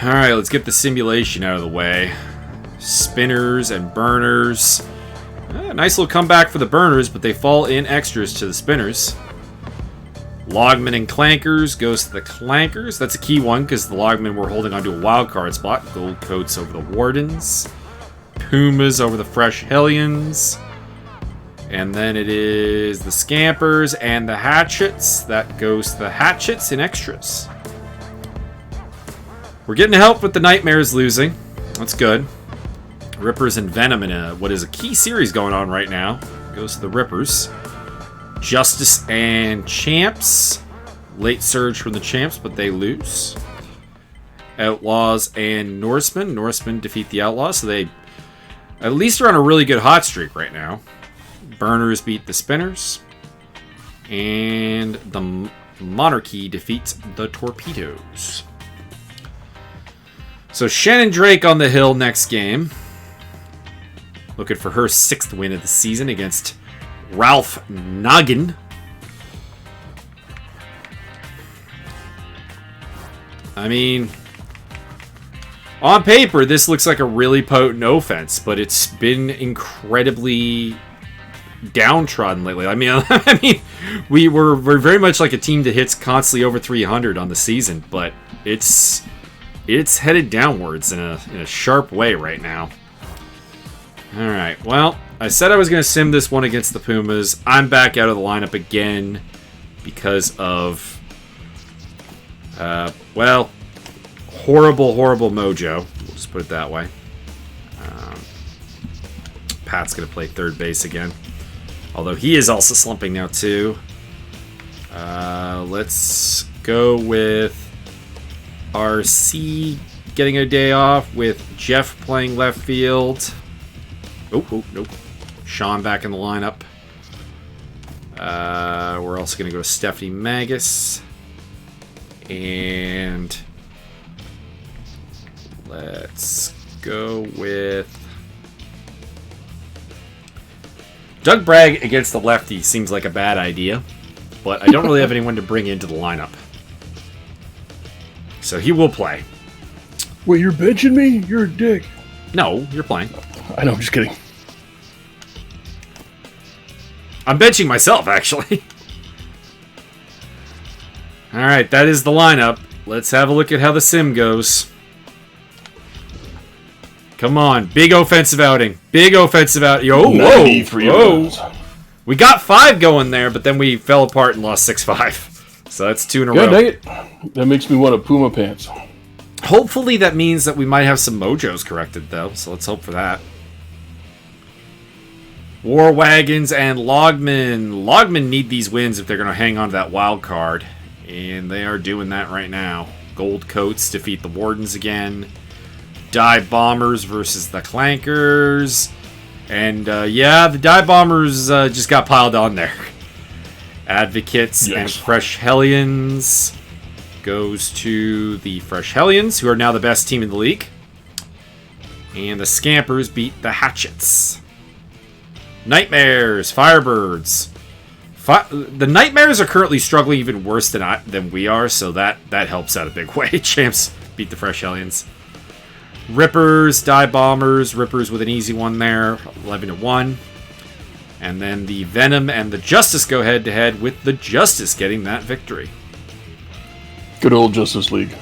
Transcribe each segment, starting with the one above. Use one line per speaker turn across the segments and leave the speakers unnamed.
Alright, let's get the simulation out of the way. Spinners and burners. Nice little comeback for the burners, but they fall in extras to the spinners. Logman and Clankers goes to the Clankers. That's a key one because the Logmen were holding onto a wild card spot. Gold coats over the Wardens. Pumas over the Fresh Hellions. And then it is the Scampers and the Hatchets. That goes to the Hatchets in extras. We're getting help with the Nightmares losing. That's good. Rippers and Venom in what is a key series going on right now. Goes to the Rippers. Justice and Champs. Late surge from the Champs, but they lose. Outlaws and Norsemen. Norsemen defeat the Outlaws, so they at least are on a really good hot streak right now. Burners beat the Spinners. And the Monarchy defeats the Torpedoes. So Shannon Drake on the hill next game. Looking for her 6th win of the season against Ralph Noggin. I mean, on paper, this looks like a really potent offense, but it's been incredibly downtrodden lately. I mean, we're very much like a team that hits constantly over 300 on the season, but it's headed downwards in a sharp way right now. All right, well, I said I was going to sim this one against the Pumas. I'm back out of the lineup again because of, well, horrible mojo. We'll just put it that way. Pat's going to play third base again. Although he is also slumping now, too. Let's go with RC getting a day off with Jeff playing left field. Oh, nope. Sean back in the lineup. We're also going to go with Stephanie Magus. And let's go with Doug Bragg against the lefty seems like a bad idea, but I don't really have anyone to bring into the lineup. So he will play.
Wait, you're benching me? You're a dick.
No, you're playing.
I know, I'm just kidding.
I'm benching myself, actually. Alright, that is the lineup. Let's have a look at how the sim goes. Come on, big offensive outing. Whoa. We got 5 going there, but then we fell apart and lost 6-5. So that's 2 in a row.
Dang it. That makes me want a Puma pants.
Hopefully that means that we might have some mojos corrected, though. So let's hope for that. War Wagons and Logmen. Logmen need these wins if they're going to hang on to that wild card. And they are doing that right now. Gold Coats defeat the Wardens again. Dive Bombers versus the Clankers. And, yeah, the Dive Bombers just got piled on there. Advocates and Fresh Hellions goes to the Fresh Hellions, who are now the best team in the league. And the Scampers beat the Hatchets. Nightmares, Firebirds. The Nightmares are currently struggling even worse than we are, so that helps out a big way. Champs beat the Fresh Hellions. Rippers, Dive Bombers. Rippers with an easy one there, 11-1. And then the Venom and the Justice go head-to-head with the Justice getting that victory.
Good old Justice League.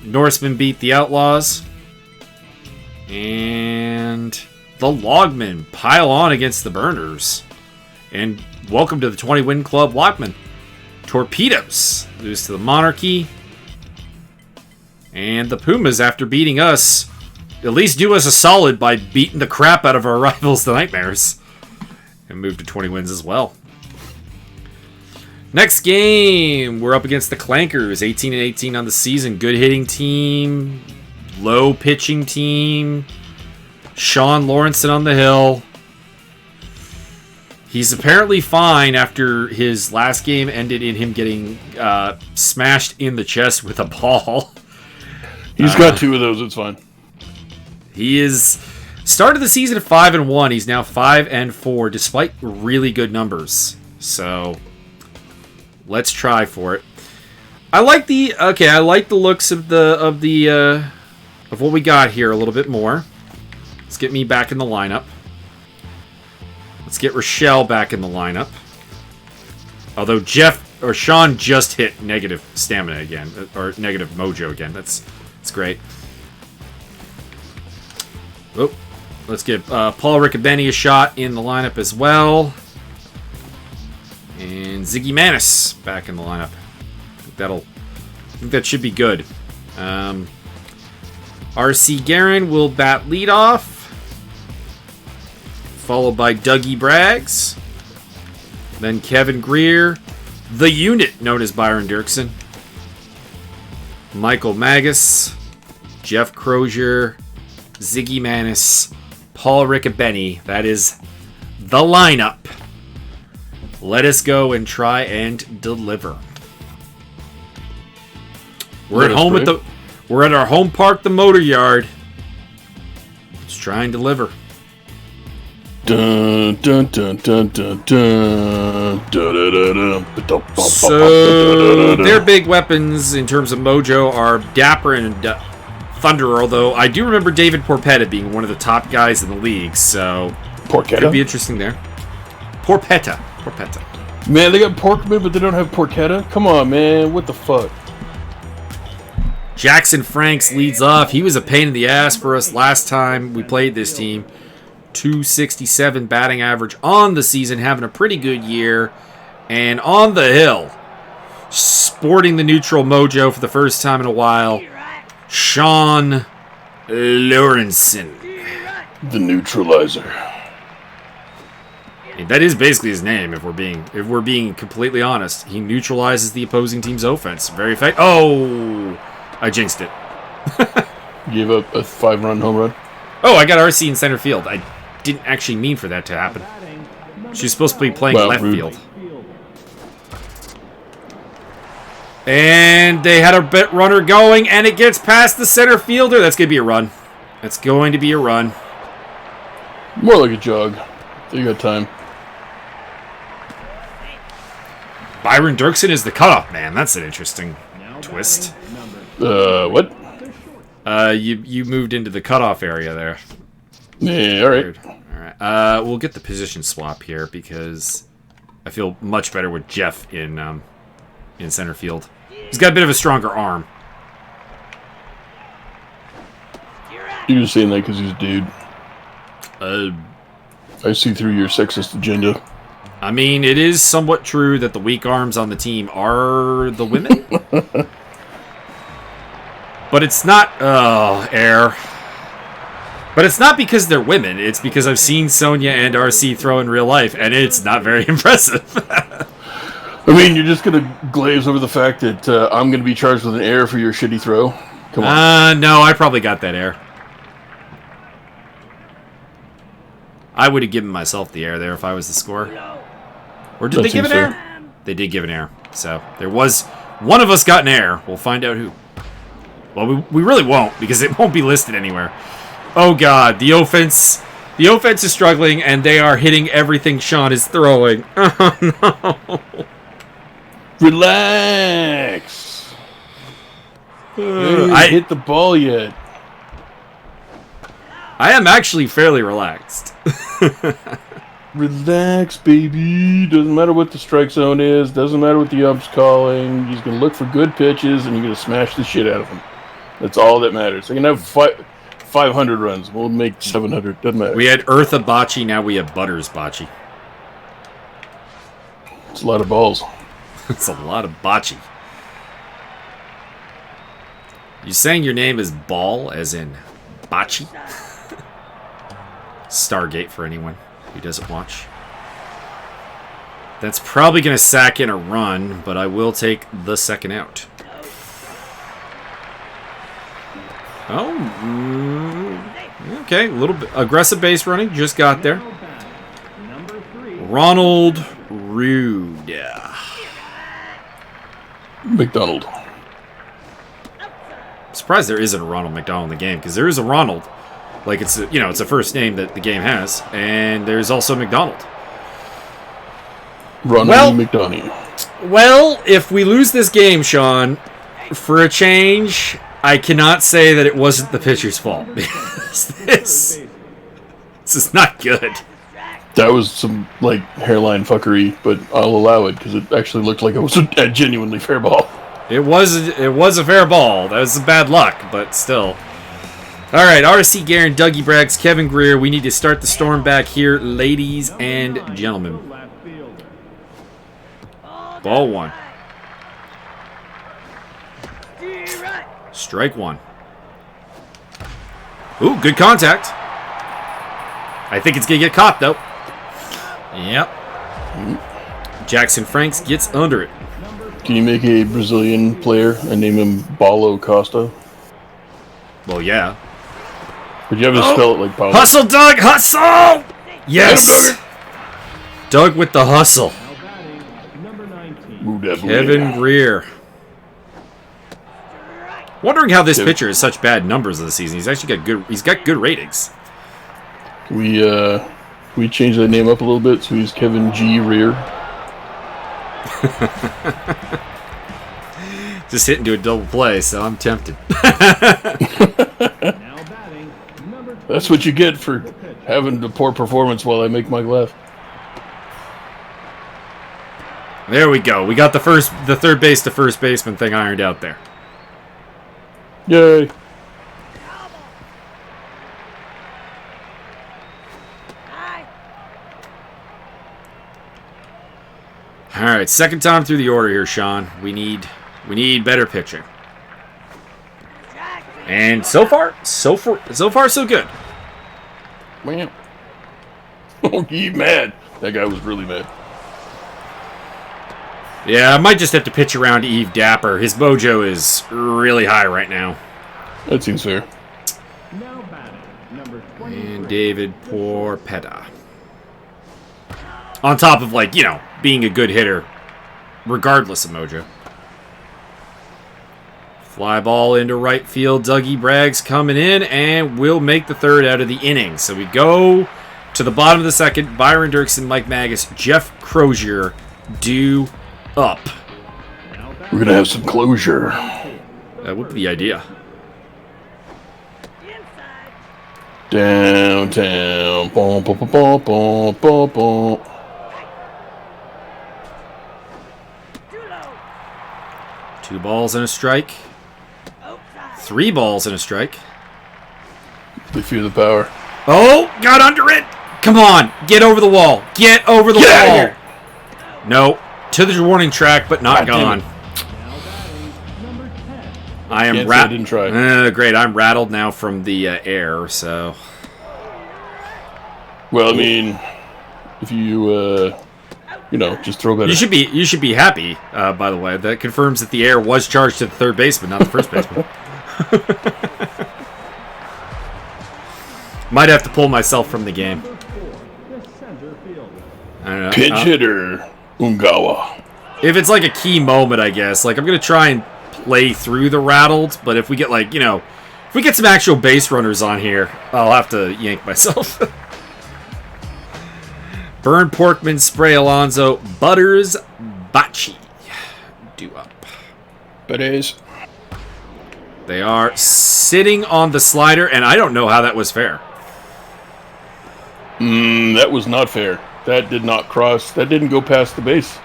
Norsemen
beat the Outlaws. And the Logmen pile on against the Burners. And welcome to the 20-win club, Logmen. Torpedoes lose to the Monarchy. And the Pumas, after beating us, at least do us a solid by beating the crap out of our rivals, the Nightmares. And move to 20 wins as well. Next game, we're up against the Clankers, 18-18 on the season. Good hitting team, low pitching team. Sean Lawrenson on the hill. He's apparently fine after his last game ended in him getting smashed in the chest with a ball.
He's got 2 of those, it's fine.
He is started the season at 5-1. He's now 5-4, despite really good numbers. So let's try for it. I like the looks of the of what we got here a little bit more. Let's get me back in the lineup. Let's get Rochelle back in the lineup. Although Sean just hit negative stamina again, or negative mojo again. That's great. Oh, let's get Paul Riccobeni a shot in the lineup as well. And Ziggy Manis back in the lineup. I think that should be good. R.C. Guerin will bat leadoff, followed by Dougie Braggs, then Kevin Greer, the unit known as Byron Dirksen, Michael Magus, Jeff Crozier, Ziggy Manis, Paul Riccobeni. That is the lineup. Let us go and try and deliver. We're at home we're at our home park, the Motor Yard. Let's try and deliver.
Dun, dun, dun, dun, dun, dun, dun,
So their big weapons in terms of mojo are Dapper and Thunderer, although I do remember David Porpetta being one of the top guys in the league, so could be interesting there. Porpetta.
Man, they got Porkman, but they don't have Porchetta? Come on, man. What the fuck?
Jackson Franks leads off. He was a pain in the ass for us last time we played this team. 267 batting average on the season, having a pretty good year. And on the hill, sporting the neutral mojo for the first time in a while, Sean Lorenzen.
The neutralizer.
That is basically his name, if we're being completely honest. He neutralizes the opposing team's offense. Very effective. Oh, I jinxed it.
Gave up a 5-run home run.
Oh, I got RC in center field. I didn't actually mean for that to happen. She's supposed to be playing left field. And they had a bit runner going, and it gets past the center fielder. That's going to be a run. That's going to be a run.
More like a jog. You got time.
Byron Dirksen is the cutoff man. That's an interesting twist.
What?
You moved into the cutoff area there.
Yeah, all right.
All right. We'll get the position swap here because I feel much better with Jeff in center field. He's got a bit of a stronger arm.
You're just saying that because he's a dude. I see through your sexist agenda.
I mean, it is somewhat true that the weak arms on the team are the women. But it's not... air. But it's not because they're women. It's because I've seen Sonia and RC throw in real life, and it's not very impressive.
I mean, you're just going to glaze over the fact that I'm going to be charged with an error for your shitty throw? Come on.
No, I probably got that error. I would have given myself the error there if I was the scorer. Or did they give an error? They did give an error. So there was one of us got an error. We'll find out who. Well, we really won't because it won't be listed anywhere. Oh God, the offense is struggling and they are hitting everything Sean is throwing. Oh no.
Relax. I hit the ball yet. I
am actually fairly relaxed.
Relax, baby. Doesn't matter what the strike zone is. Doesn't matter what the ump's calling. He's going to look for good pitches, and you're going to smash the shit out of them. That's all that matters. They can have 500 runs. We'll make 700. Doesn't matter.
We had Eartha Bocce. Now we have Butters Bocce.
It's a lot of balls.
It's a lot of bocce. You saying your name is Ball, as in Bocce? Stargate for anyone who doesn't watch. That's probably going to sack in a run, but I will take the second out. Oh, okay. A little bit aggressive base running. Just got there. Ronald Rude.
McDonald.
I'm surprised there isn't a Ronald McDonald in the game, because there is a Ronald. Like, it's a first name that the game has, and there's also McDonald.
Ronald McDonald.
Well, if we lose this game, Sean, for a change, I cannot say that it wasn't the pitcher's fault. This is not good.
That was some, like, hairline fuckery, but I'll allow it because it actually looked like it was a genuinely fair ball.
It was a fair ball. That was some bad luck, but still. All right, RC Guerin, Dougie Braggs, Kevin Greer. We need to start the storm back here, ladies and gentlemen. Ball one. Strike one. Ooh, good contact. I think it's going to get caught, though. Yep. Jackson Franks gets under it.
Can you make a Brazilian player and name him Paulo Costa?
Well, yeah.
Would you ever spell it like Paulo?
Hustle, Doug! Hustle! Yes! Doug with the hustle. Kevin Greer. Wondering how this pitcher has such bad numbers this season. He's actually got good. He's got good ratings.
We change that name up a little bit so he's Kevin G. Rear.
Just hit into a double play, so I'm tempted.
That's what you get for having the poor performance while I make Mike laugh.
There we go. We got the third base to first baseman thing ironed out there.
Yay!
All right, second time through the order here, Sean. We need better pitching. And so far, so good.
Man. Oh, he mad. That guy was really mad.
Yeah, I might just have to pitch around to Eve Dapper. His mojo is really high right now.
That seems fair.
And David Porpetta. On top of, like, being a good hitter, regardless of mojo. Fly ball into right field. Dougie Braggs coming in, and we'll make the third out of the inning. So we go to the bottom of the second. Byron Dirksen, Mike Magus, Jeff Crozier due up.
We're going to have some closure.
That would be the idea.
Downtown. Bom, bom, bom, bom, bom, bom.
Two balls and a strike. 3 balls and a strike.
They fear the power.
Oh, got under it. Come on, get over the wall. Get over the wall.
Out of here.
No, to the warning track, but not gone. I am
I didn't try.
Great, I'm rattled now from the air. So,
well, I mean, if you just throw better.
You should be happy. By the way, that confirms that the air was charged to the third baseman, not the first baseman. Might have to pull myself from the game. I don't know.
Pinch hitter, Ungawa.
If it's like a key moment, I guess. Like, I'm gonna try and play through the rattled, but if we get if we get some actual base runners on here, I'll have to yank myself. Burn Porkman, Spray Alonso, Butters, Bocce. Due up.
Butters.
They are sitting on the slider, and I don't know how that was fair.
That was not fair. That did not cross. That didn't go past the base.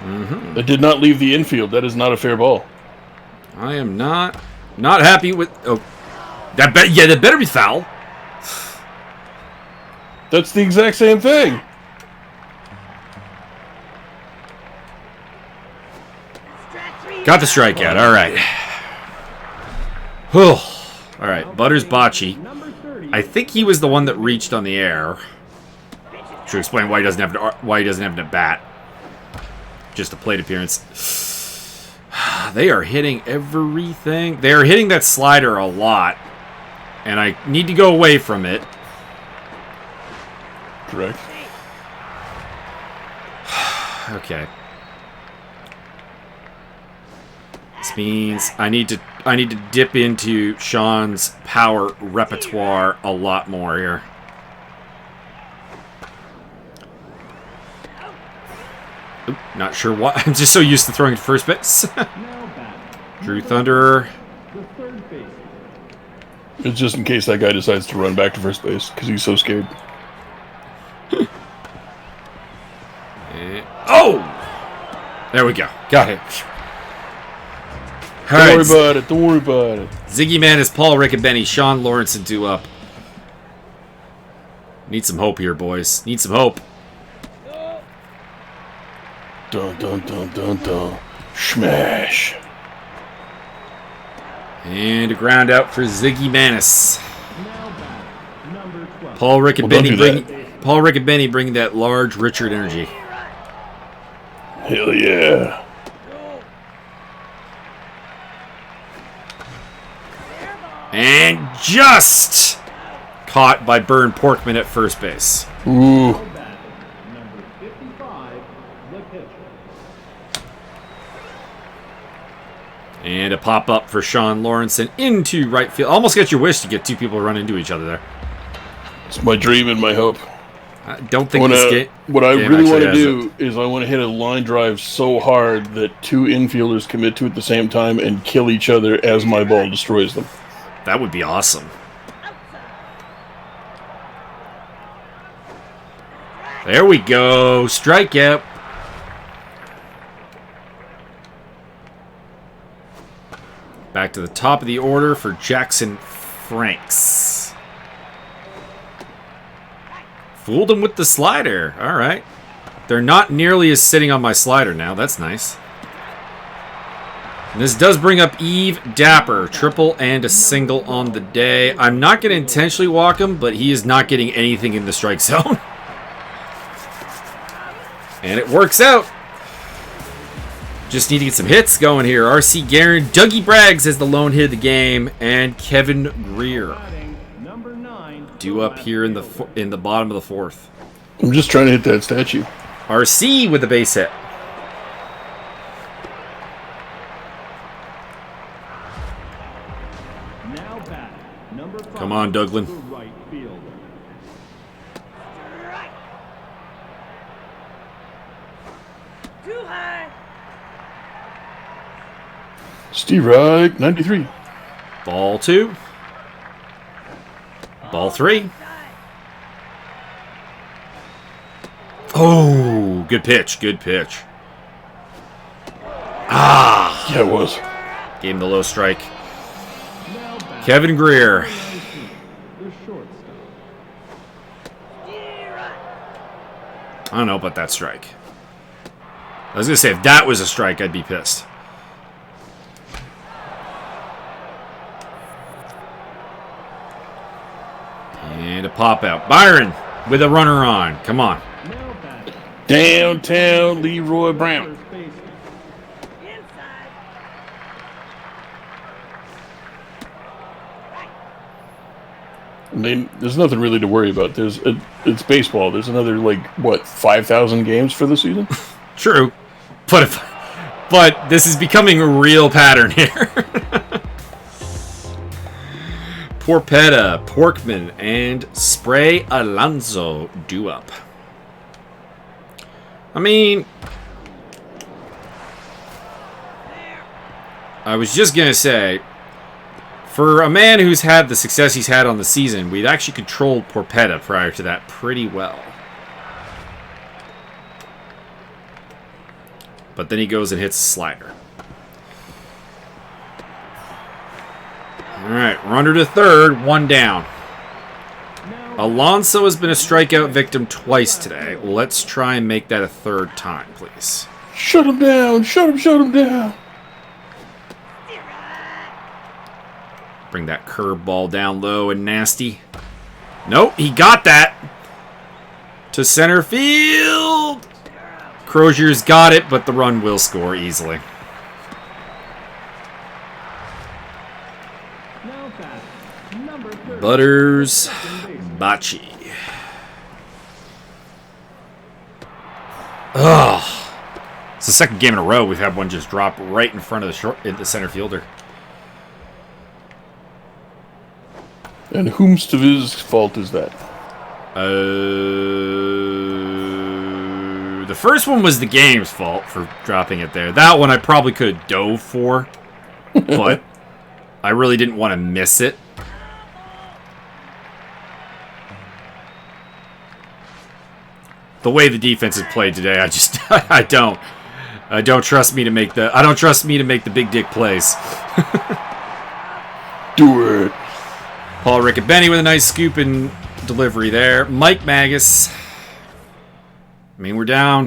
Mm-hmm.
That did not leave the infield. That is not a fair ball.
I am not happy with. Oh, that better be foul.
That's the exact same thing.
Got the strikeout. All right. Whew. All right. Butters Bocce. I think he was the one that reached on the air. Should explain why he doesn't have an at bat. Just a plate appearance. They are hitting everything. They are hitting that slider a lot, and I need to go away from it.
Correct.
Okay. This means I need to dip into Sean's power repertoire a lot more here. Oop, not sure why. I'm just so used to throwing to first base. Drew Thunderer.
It's just in case that guy decides to run back to first base because he's so scared.
Oh! There we go. Got it.
Don't worry about it. Don't worry about it.
Ziggy Manis, Paul Rickabenny, Sean Lawrence, and due up. Need some hope here, boys. Need some hope.
Dun dun dun dun dun. Smash.
And a ground out for Ziggy Manis. Paul Rickabenny bringing that large Richard energy.
Hell yeah.
And just caught by Byrne Porkman at first base.
Ooh.
And a pop-up for Sean Lawrence and into right field. Almost got your wish to get two people run into each other there.
It's my dream and my hope.
I don't think this game...
What I really want to do is I want to hit a line drive so hard that two infielders commit to it at the same time and kill each other as my ball destroys them.
That would be awesome. There we go. Strikeout. Back to the top of the order for Jackson Franks. Fooled him with the slider. All right. They're not nearly as sitting on my slider now. That's nice. And this does bring up Eve Dapper. Triple and a single on the day. I'm not going to intentionally walk him, but he is not getting anything in the strike zone. And it works out. Just need to get some hits going here. R.C. Guerin, Dougie Braggs has the lone hit of the game, and Kevin Greer due up here in the bottom of the fourth.
I'm just trying to hit that statue.
R.C. with the base hit. Come on, Douglin.
Steve Reich, 93.
Ball 2. Ball 3. Oh, good pitch, good pitch. Ah!
Yeah, it was.
Gave him the low strike. Kevin Greer. I don't know about that strike. I was going to say, if that was a strike, I'd be pissed. And a pop out. Byron with a runner on. Come on.
Downtown Leroy Brown. I mean, there's nothing really to worry about. It's baseball. There's another, 5,000 games for the season?
True. But this is becoming a real pattern here. Porpetta, Porkman, and Spray Alonso due up. I mean, I was just going to say, for a man who's had the success he's had on the season, we'd actually controlled Porpetta prior to that pretty well. But then he goes and hits a slider. Alright, runner to third, one down. Alonso has been a strikeout victim twice today. Let's try and make that a third time, please.
Shut him down! Shut him down!
Bring that curveball down low and nasty. Nope, he got that. To center field. Crozier's got it, but the run will score easily. Butters Bocce. Ugh. It's the second game in a row we've had one just drop right in front of the center fielder.
And whomst of his fault is that?
The first one was the game's fault for dropping it there. That one I probably could have dove for, but I really didn't want to miss it. the way the defense is played today, I don't trust me to make the big dick plays.
Do it.
Paul Riccobeni with a nice scoop and delivery there. Mike Magus. I mean, we're down.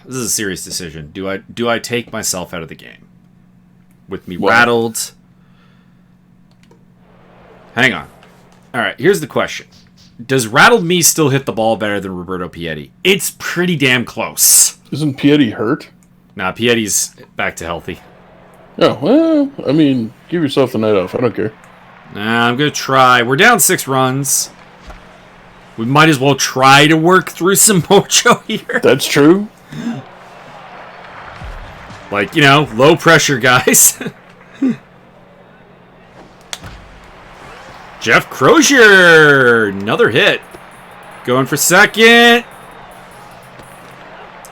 This is a serious decision. Do I take myself out of the game? With me rattled. Hang on. All right, here's the question. Does rattled me still hit the ball better than Roberto Piatti? It's pretty damn close.
Isn't Piatti hurt?
Nah, Pietti's back to healthy.
Oh, well, I mean, give yourself the night off. I don't care.
Nah, I'm going to try. We're down 6 runs. We might as well try to work through some mojo here.
That's true.
Like, you know, low pressure guys. Jeff Crozier, another hit. Going for second.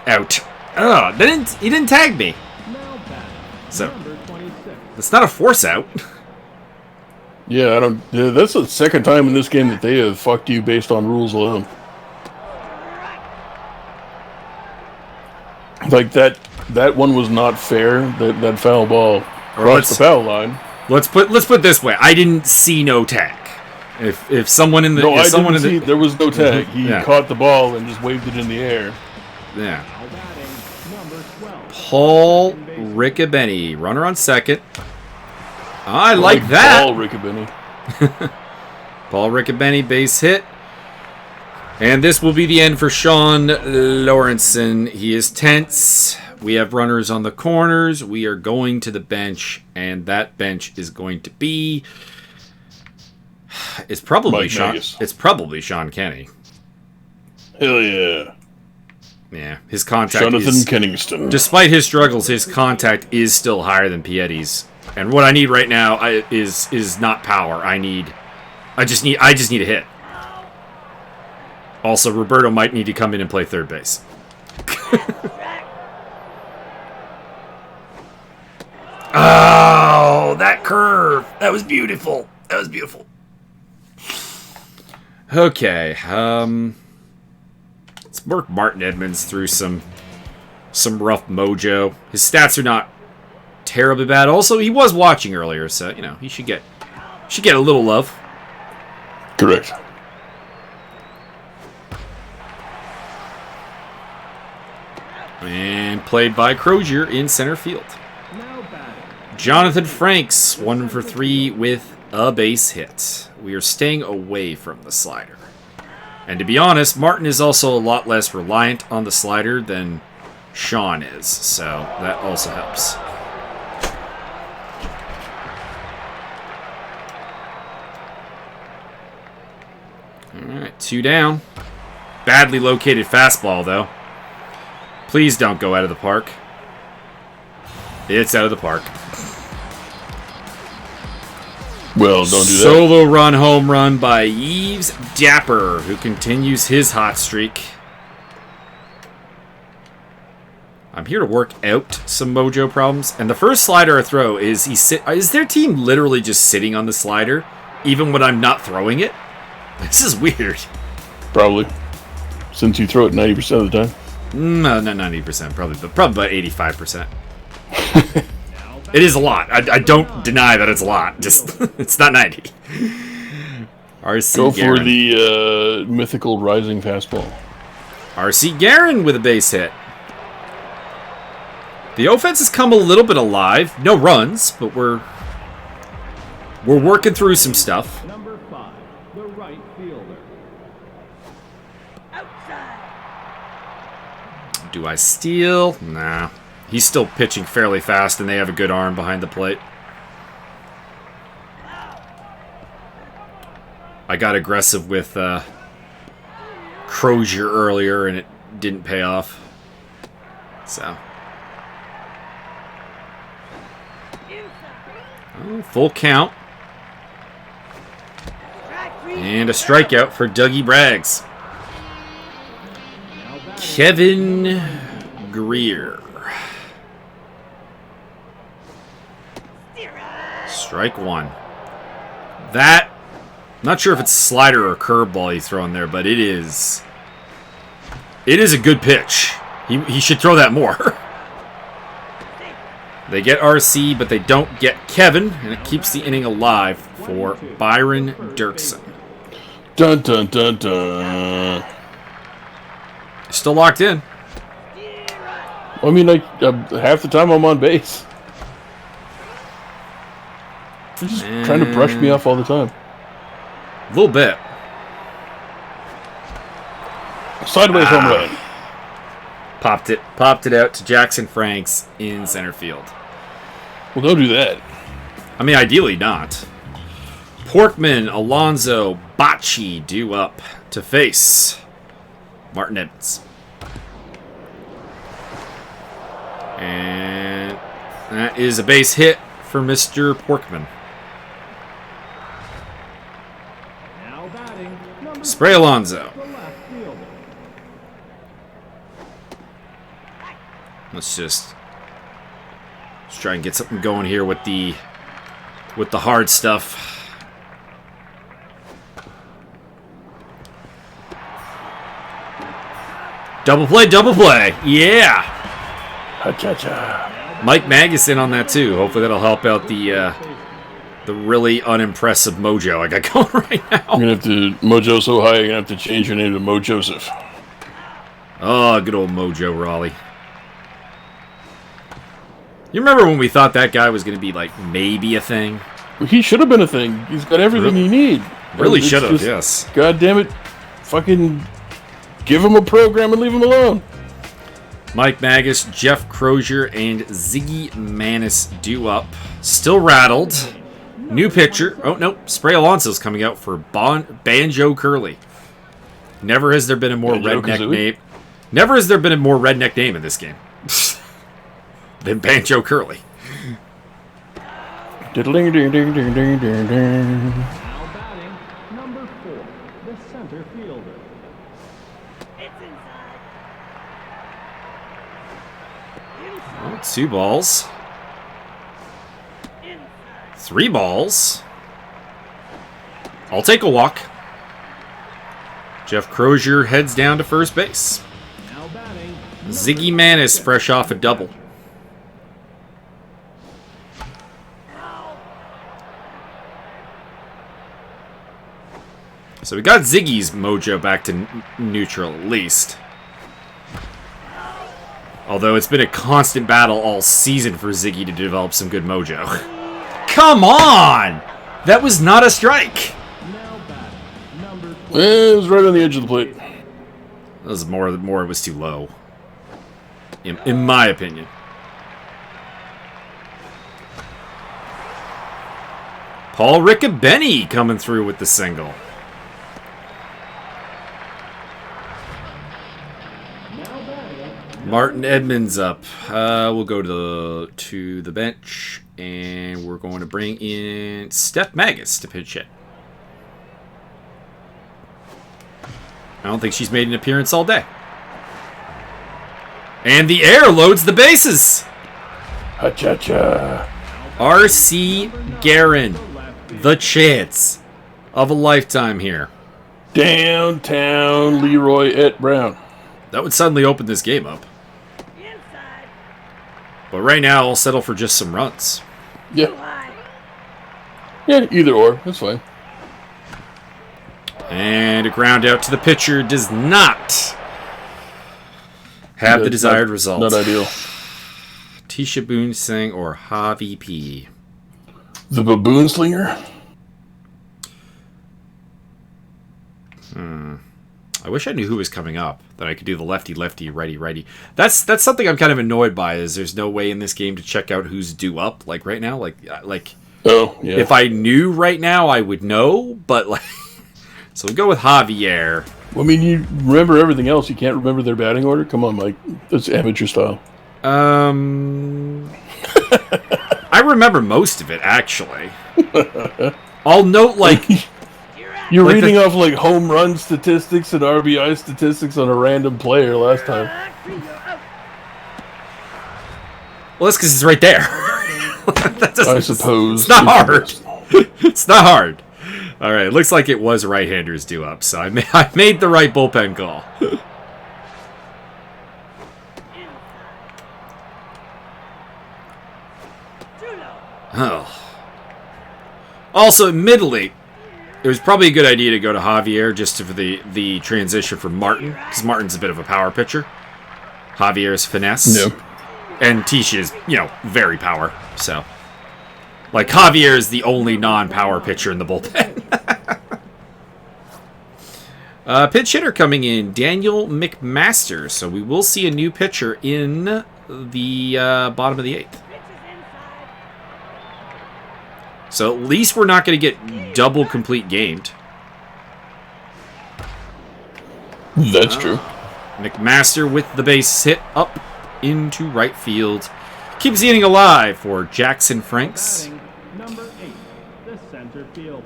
Out. Oh, he didn't tag me. So, it's not a force out.
Yeah, I don't. Yeah, that's the second time in this game that they have fucked you based on rules alone. Like that one was not fair. That foul ball crossed the foul line.
Let's put it this way. I didn't see no tag. If someone in the
there was no tag. He caught the ball and just waved it in the air.
Yeah. Paul Riccobeni, runner on second. I like that.
Paul Riccobeni.
Paul Riccobeni, base hit. And this will be the end for Sean Lawrenson. He is tense. We have runners on the corners. We are going to the bench, and that bench is going to be. It's probably Sean. It's probably Sean Kenny.
Hell yeah.
Yeah, his contact.
Jonathan Kenningston.
Despite his struggles, his contact is still higher than Pietti's. And what I need right now is not power. I just need a hit. Also, Roberto might need to come in and play third base. Oh, that curve. That was beautiful. Okay. Let's work Martin Edmonds through some rough mojo. His stats are not terribly bad. Also, he was watching earlier, so you know he should get a little love.
Correct.
And played by Crozier in center field. Jonathan Franks, 1 for 3 with a base hit. We are staying away from the slider. And to be honest, Martin is also a lot less reliant on the slider than Sean is, so that also helps. Alright, 2 down. Badly located fastball, though. Please don't go out of the park. It's out of the park.
Well, don't do that.
Solo run home run by Yves Dapper, who continues his hot streak. I'm here to work out some mojo problems. And the first slider I throw is is their team literally just sitting on the slider, even when I'm not throwing it? This is weird.
Probably. Since you throw it 90% of the time.
No, not 90%, probably about 85%. It is a lot. I don't deny that it's a lot. Just it's not 90. RC
Go
Guerin.
for the mythical rising fastball.
RC Guerin with a base hit. The offense has come a little bit alive. No runs, but we're working through some stuff.
Number 5, the right fielder.
Do I steal? Nah. He's still pitching fairly fast, and they have a good arm behind the plate. I got aggressive with Crozier earlier, and it didn't pay off. So. Oh, full count. And a strikeout for Dougie Braggs. Kevin Greer. Strike 1. That, not sure if it's slider or curveball he's throwing there, but it is It is a good pitch. He should throw that more. They get RC, but they don't get Kevin, and it keeps the inning alive for Byron Dirksen.
Dun dun dun dun.
Still locked in.
I mean, like half the time I'm on base. They're just trying to brush me off all the time.
A little bit.
Sideways home run.
Popped it out to Jackson Franks in center field.
Well, don't do that.
I mean, ideally not. Porkman, Alonso, Bocci due up to face Martin Edmonds. And that is a base hit for Mr. Porkman.
Now batting, number
Spray Alonso.
the left fielder.
Let's try and get something going here with the hard stuff. Double play, yeah.
Ha-cha-cha.
Mike Magus in on that too. Hopefully that'll help out the really unimpressive mojo I got going right now.
I'm gonna have to Mojo so high. You're gonna have to change your name to Mo Joseph.
Oh, good old Mojo Raleigh. You remember when we thought that guy was going to be, like, maybe a thing?
He should have been a thing. He's got everything you need.
Really
It's
should have,
just,
yes.
God damn it. Fucking give him a program and leave him alone.
Mike Magus, Jeff Crozier, and Ziggy Manis due up. Still rattled. New pitcher. Oh, no. Spray Alonso's coming out for Banjo Curly. Never has there been a more redneck name. Never has there been a more redneck name in this game than Banjo Curly.
Diddling-ding-ding-ding-ding-ding-ding.
Now batting, number 4, the center fielder.
Oh, 2 balls. 3 balls. I'll take a walk. Jeff Crozier heads down to first base.
Now batting,
Ziggy Manis fresh off a double. So we got Ziggy's mojo back to neutral at least. Although it's been a constant battle all season for Ziggy to develop some good mojo. Come on! That was not a strike!
now batting, number 3.
It was right on the edge of the plate.
That was more it was too low. In my opinion. Paul Riccobeni coming through with the single. Martin Edmonds up. We'll go to the bench, and we're going to bring in Steph Magus to pitch hit. I don't think she's made an appearance all day. And the air loads the bases.
Ha-cha-cha.
R.C. Guerin, the chance of a lifetime here.
Downtown Leroy et Brown.
That would suddenly open this game up. But right now, I'll settle for just some runs.
Yeah. Yeah, either or. That's fine.
And a ground out to the pitcher does not have the desired result.
Not ideal.
Tisha Boone Singh or Javi P.
The Baboon Slinger?
I wish I knew who was coming up, that I could do the lefty, righty. That's something I'm kind of annoyed by, is there's no way in this game to check out who's due up, like right now. Like
Oh, yeah.
if I knew right now, I would know, but like... So we go with Javier.
Well, I mean, you remember everything else. You can't remember their batting order? Come on, Mike. That's amateur style.
I remember most of it, actually. I'll note, like...
You're
like
reading off, like, home run statistics and RBI statistics on a random player last time.
Well, that's because it's right there.
I suppose.
It's not hard. It's not hard. All right, it looks like it was right-handers due up, so I made the right bullpen call. Oh. Also, admittedly, it was probably a good idea to go to Javier just for the transition from Martin, because Martin's a bit of a power pitcher. Javier's finesse.
No.
And Tisha is, very power. So, like, Javier is the only non-power pitcher in the bullpen. Pitch hitter coming in, Daniel McMaster. So we will see a new pitcher in the bottom of the 8th. So at least we're not going to get double complete gamed.
That's true.
McMaster with the base hit up into right field. Keeps the inning alive for Jackson Franks.
Number 8, the center fielder.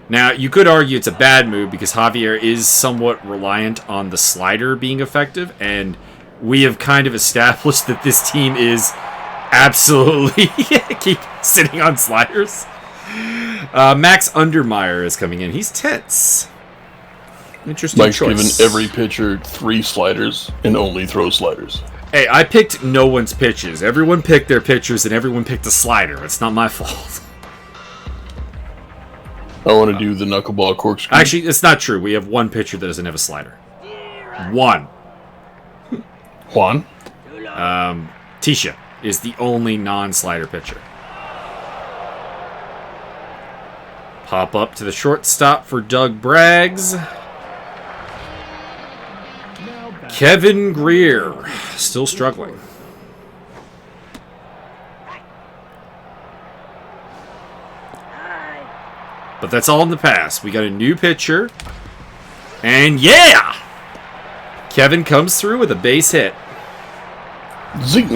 Now, you could argue it's a bad move because Javier is somewhat reliant on the slider being effective, and we have kind of established that this team is absolutely keep sitting on sliders. Max Undermeyer is coming in. He's tense. Interesting
Mike's
choice.
given every pitcher 3 sliders and only throws sliders.
Hey, I picked no one's pitches. Everyone picked their pitchers, and everyone picked a slider. It's not my fault.
I want to do the knuckleball corkscrew.
Actually, it's not true. We have one pitcher that doesn't have a slider. One.
Juan?
Tisha is the only non-slider pitcher. Pop up to the shortstop for Doug Braggs. Kevin Greer, still struggling. But that's all in the past. We got a new pitcher. And yeah! Kevin comes through with a base hit.
Zing!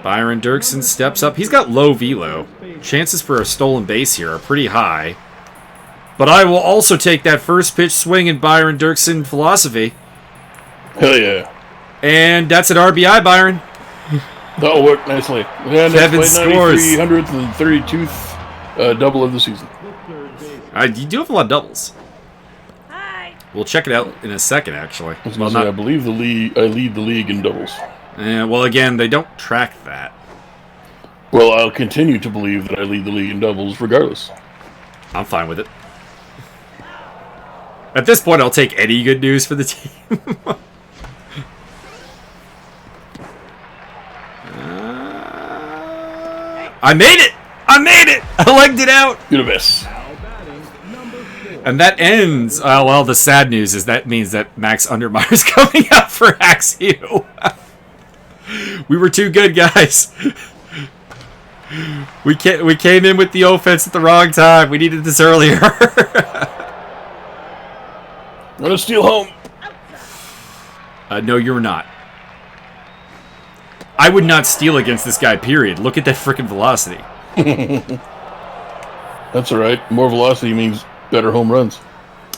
Byron Dirksen steps up. He's got low velo. Chances for a stolen base here are pretty high. But I will also take that first pitch swing in Byron Dirksen philosophy.
Hell yeah.
And that's an RBI, Byron.
That'll work nicely. And
Kevin
that's my
scores.
9300th and 32th double of the season.
You do have a lot of doubles. We'll check it out in a second, actually.
I believe I lead the league in doubles.
Well, again, they don't track that.
Well, I'll continue to believe that I lead the league in doubles regardless.
I'm fine with it. At this point, I'll take any good news for the team. I made it! I made it! I legged it out!
You're the best.
And that ends... well, the sad news is that means that Max Undermeyer's coming out for Axew. We were too good, guys. We came in with the offense at the wrong time. We needed this earlier.
I'm gonna steal home.
No, you're not. I would not steal against this guy, period. Look at that freaking velocity.
That's alright. More velocity means better home runs.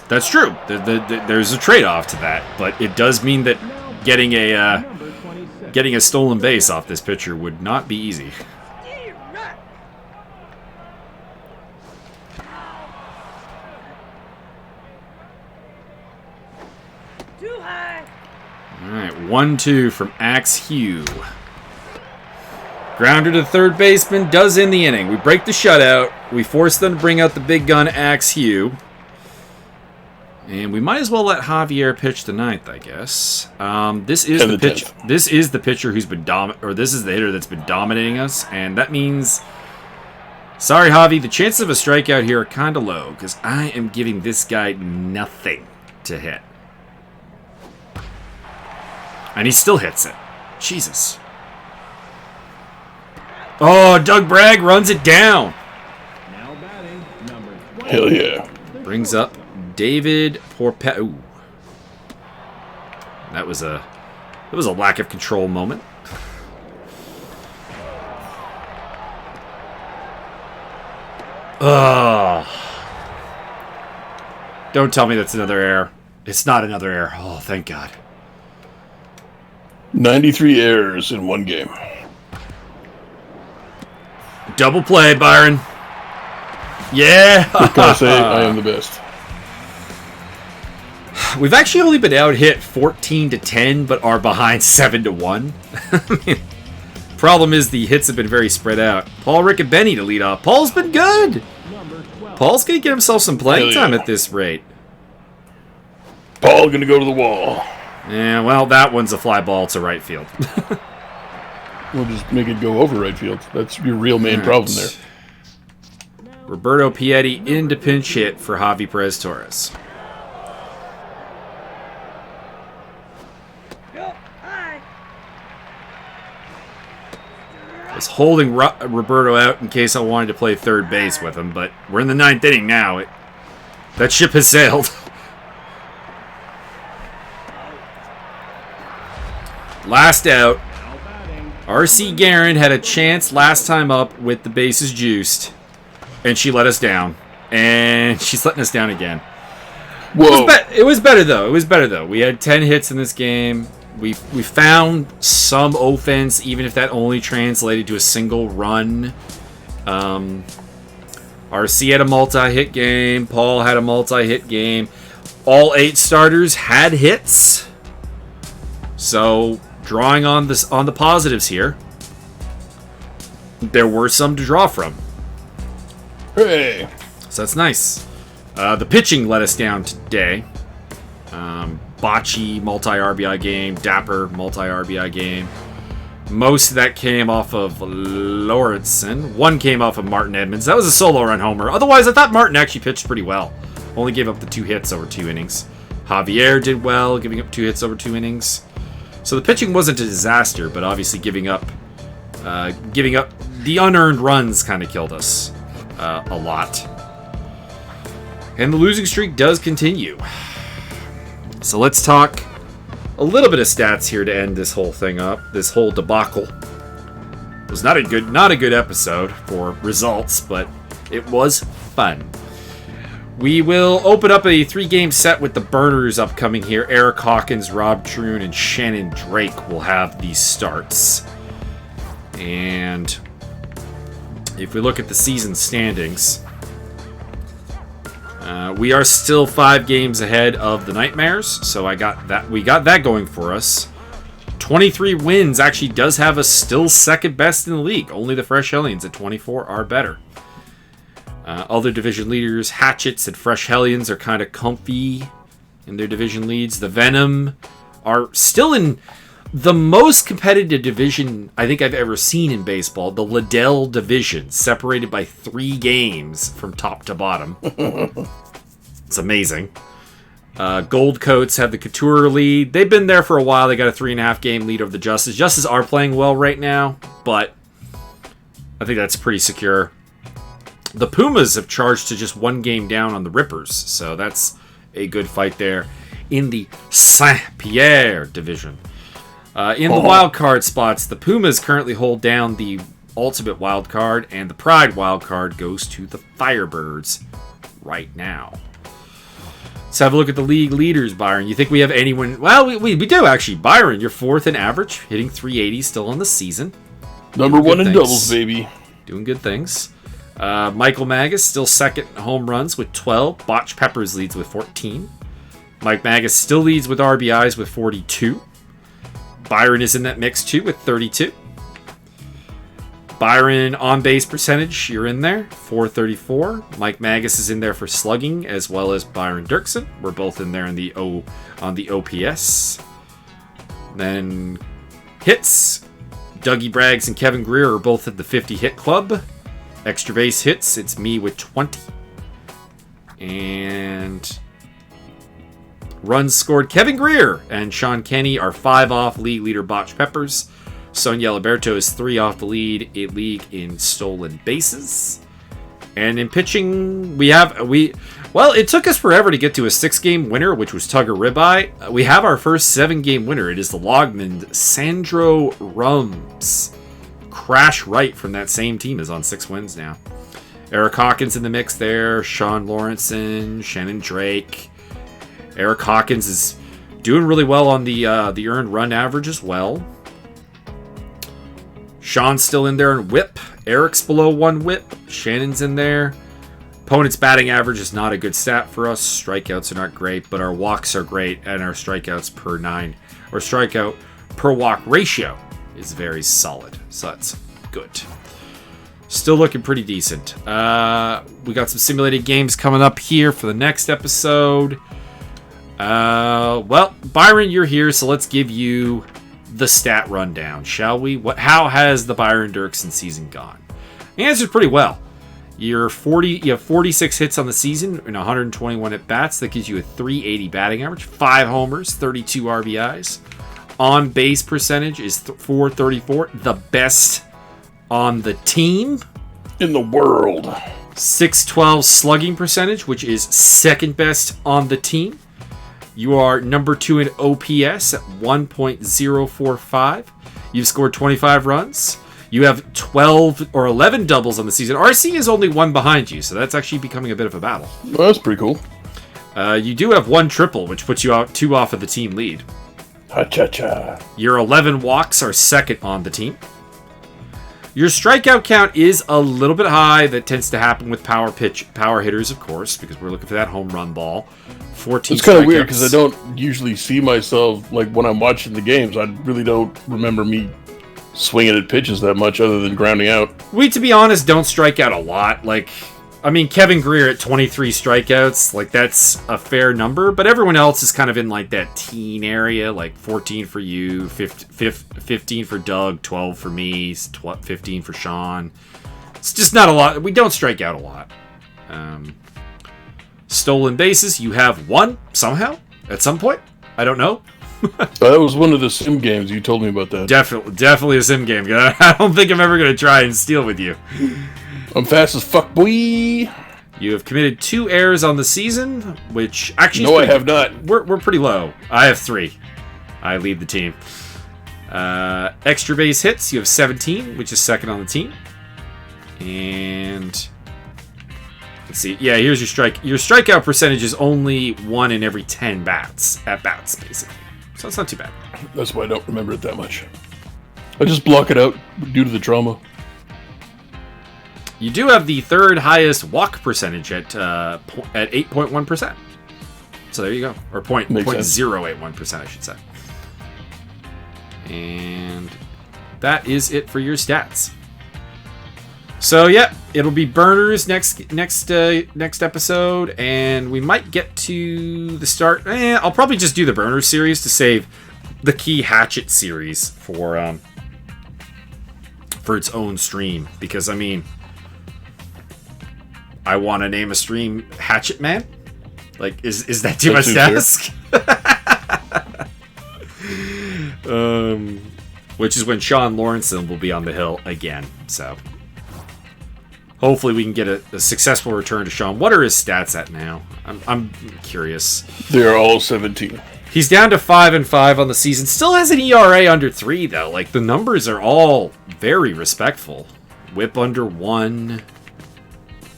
That's true. There's a trade-off to that, but it does mean that getting a stolen base off this pitcher would not be easy. Alright, 1-2 from Axew. Grounder to third baseman, does end the inning. We break the shutout. We force them to bring out the big gun Axew. And we might as well let Javier pitch the ninth, I guess. This is the pitch. This is the pitcher who's been this is the hitter that's been dominating us, and that means, sorry, Javi, the chances of a strikeout here are kind of low because I am giving this guy nothing to hit, and he still hits it. Jesus. Oh, Doug Bragg runs it down.
Now batting, number 20.
Hell yeah.
Brings up David Porpet. Ooh. That was a lack of control moment. Ugh. Don't tell me that's another error. It's not another error. Oh, thank God.
93 errors in one game.
Double play, Byron. Yeah.
What can I say? I am the best.
We've actually only been out hit 14-10, but are behind 7-1. problem is the hits have been very spread out. Paul, Rick, and Benny to lead off. Paul's been good. Paul's going to get himself some playing time at this rate.
Paul going to go to the wall.
Yeah, well, that one's a fly ball to right field.
We'll just make it go over right field. That's your real main problem there.
Roberto Piatti into pinch hit for Javi Perez-Torres. I was holding Roberto out in case I wanted to play third base with him, but we're in the 9th inning now. That ship has sailed. Last out. R.C. Guerin had a chance last time up with the bases juiced, and she let us down. And she's letting us down again.
Whoa.
It was better, though. We had 10 hits in this game. We found some offense, even if that only translated to a single run. RC had a multi-hit game. Paul had a multi-hit game. All 8 starters had hits. So, drawing on the positives here, there were some to draw from.
Hey.
So that's nice. The pitching let us down today. Bocce multi-RBI game, Dapper multi-RBI game. Most of that came off of Lauritsen. One came off of Martin Edmonds. That was a solo run homer. Otherwise, I thought Martin actually pitched pretty well. Only gave up the 2 hits over 2 innings. Javier did well, giving up 2 hits over 2 innings. So the pitching wasn't a disaster, but obviously giving up the unearned runs kind of killed us a lot. And the losing streak does continue. So let's talk a little bit of stats here to end this whole thing up. This whole debacle. It was not a good episode for results, but it was fun. We will open up a 3-game set with the burners upcoming here. Eric Hawkins, Rob Troon, and Shannon Drake will have these starts. And if we look at the season standings, we are still 5 games ahead of the Nightmares, so we got that going for us. 23 wins actually does have us still second best in the league. Only the Fresh Hellions at 24 are better. Other division leaders, Hatchets and Fresh Hellions, are kind of comfy in their division leads. The Venom are still in the most competitive division I think I've ever seen in baseball, the Liddell division, separated by 3 games from top to bottom. It's amazing. Gold Coats have the Couture lead. They've been there for a while. They got a 3.5 game lead over the Justice. Justice are playing well right now, but I think that's pretty secure. The Pumas have charged to just 1 game down on the Rippers, so that's a good fight there in the Saint-Pierre division. In the wild card spots, the Pumas currently hold down the Ultimate wild card, and the Pride wild card goes to the Firebirds right now. Let's have a look at the league leaders, Byron. You think we have anyone? Well, we do, actually. Byron, you're 4th in average, hitting 380 still on the season.
Number 1 in doubles, baby.
Doing good things. Michael Magus still 2nd in home runs with 12. Botch Peppers leads with 14. Mike Magus still leads with RBIs with 42. Byron is in that mix too with 32. Byron on base percentage, you're in there, 434. Mike Magus is in there for slugging, as well as Byron Dirksen. We're both in there on the OPS. Then hits, Dougie Braggs and Kevin Greer are both at the 50 hit club. Extra base hits, it's me with 20. And runs scored, Kevin Greer and Sean Kenny are 5 off league leader Botch Peppers. Sonia Liberto is 3 off the lead in stolen bases. And in pitching, it took us forever to get to a 6-game winner, which was Tugger Ribeye. We have our first 7-game winner. It is the Logman Sandro Rums. Crash Wright from that same team is on 6 wins now. Eric Hawkins in the mix there. Sean Lawrenson, Shannon Drake. Eric Hawkins is doing really well on the earned run average as well. Sean's still in there in whip. Eric's below 1 whip. Shannon's in there. Opponent's batting average is not a good stat for us. Strikeouts are not great, but our walks are great, and our strikeouts per 9 or strikeout per walk ratio is very solid. So that's good. Still looking pretty decent. We got some simulated games coming up here for the next episode. Well, Byron, you're here, so let's give you the stat rundown, shall we? How has the Byron Dirksen season gone? The answer's pretty well. You have 46 hits on the season and 121 at bats. That gives you a 380 batting average, 5 homers, 32 RBIs. On base percentage is 434, the best on the team
in the world.
612 slugging percentage, which is second best on the team. You are number 2 in OPS at 1.045. You've scored 25 runs. You have 12 or 11 doubles on the season. RC is only 1 behind you, so that's actually becoming a bit of a battle.
Well, that's pretty cool.
You do have 1 triple, which puts you out 2 off of the team lead.
Ha-cha-cha.
Your 11 walks are second on the team. Your strikeout count is a little bit high. That tends to happen with power hitters, of course, because we're looking for that home run ball. 14.
It's kind of weird because I don't usually see myself, like when I'm watching the games, I really don't remember me swinging at pitches that much other than grounding out.
We, to be honest, don't strike out a lot. Kevin Greer at 23 strikeouts, that's a fair number, but everyone else is kind of in that teen area, 14 for you, 15 for Doug, 12 for me, 15 for Sean. It's just not a lot. We don't strike out a lot. Stolen bases, you have 1 somehow at some point. I don't know.
That was one of the sim games. You told me about that.
Definitely a sim game. I don't think I'm ever going to try and steal with you.
I'm fast as fuck, boy.
You have committed 2 errors on the season, which actually...
No, I have not.
We're pretty low. I have 3. I lead the team. Extra base hits, you have 17, which is second on the team. And... let's see. Yeah, here's your strike. Your strikeout percentage is only 1 in every 10 at-bats, basically. So it's not too bad.
That's why I don't remember it that much. I just block it out due to the trauma.
You do have the 3rd highest walk percentage at 8.1%. So there you go. Or 0.081%, I should say. And that is it for your stats. So yeah, it'll be burners next episode, and we might get to the start. I'll probably just do the burner series to save the key hatchet series for its own stream, because I want to name a stream Hatchet Man. Is that too much to ask? Which is when Sean Lawrenson will be on the hill again. So hopefully we can get a successful return to Sean. What are his stats at now? I'm curious.
They're all 17.
He's down to 5-5 on the season. Still has an ERA under 3 though. The numbers are all very respectful. WHIP under 1.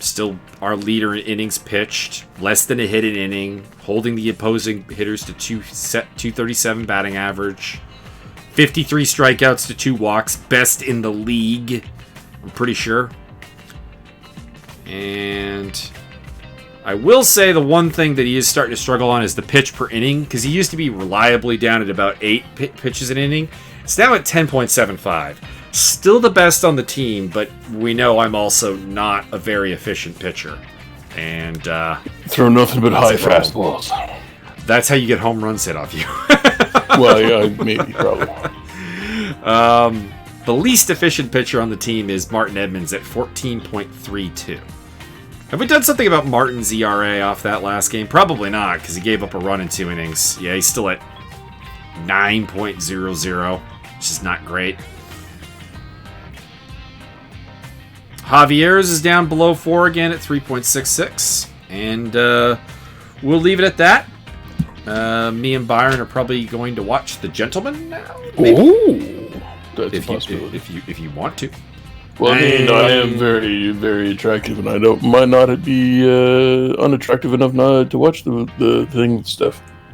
Still our leader in innings pitched, less than a hit an inning, holding the opposing hitters to 237 batting average, 53 strikeouts to 2 walks, best in the league, I'm pretty sure. And I will say the one thing that he is starting to struggle on is the pitch per inning, because he used to be reliably down at about 8 pitches an inning. It's now at 10.75. Still the best on the team, but we know I'm also not a very efficient pitcher. And
throw nothing but high fastballs.
That's how you get home runs hit off you.
Well, yeah, maybe, probably.
The least efficient pitcher on the team is Martin Edmonds at 14.32. Have we done something about Martin's ERA off that last game? Probably not, because he gave up a run in 2 innings. Yeah, he's still at 9.00, which is not great. Javier's is down below 4 again at 3.66. And we'll leave it at that. Me and Byron are probably going to watch The Gentleman now. Maybe.
Ooh, that's a possibility.
If you want to.
Well, I am very, very attractive, and might not be unattractive enough not to watch the thing with stuff.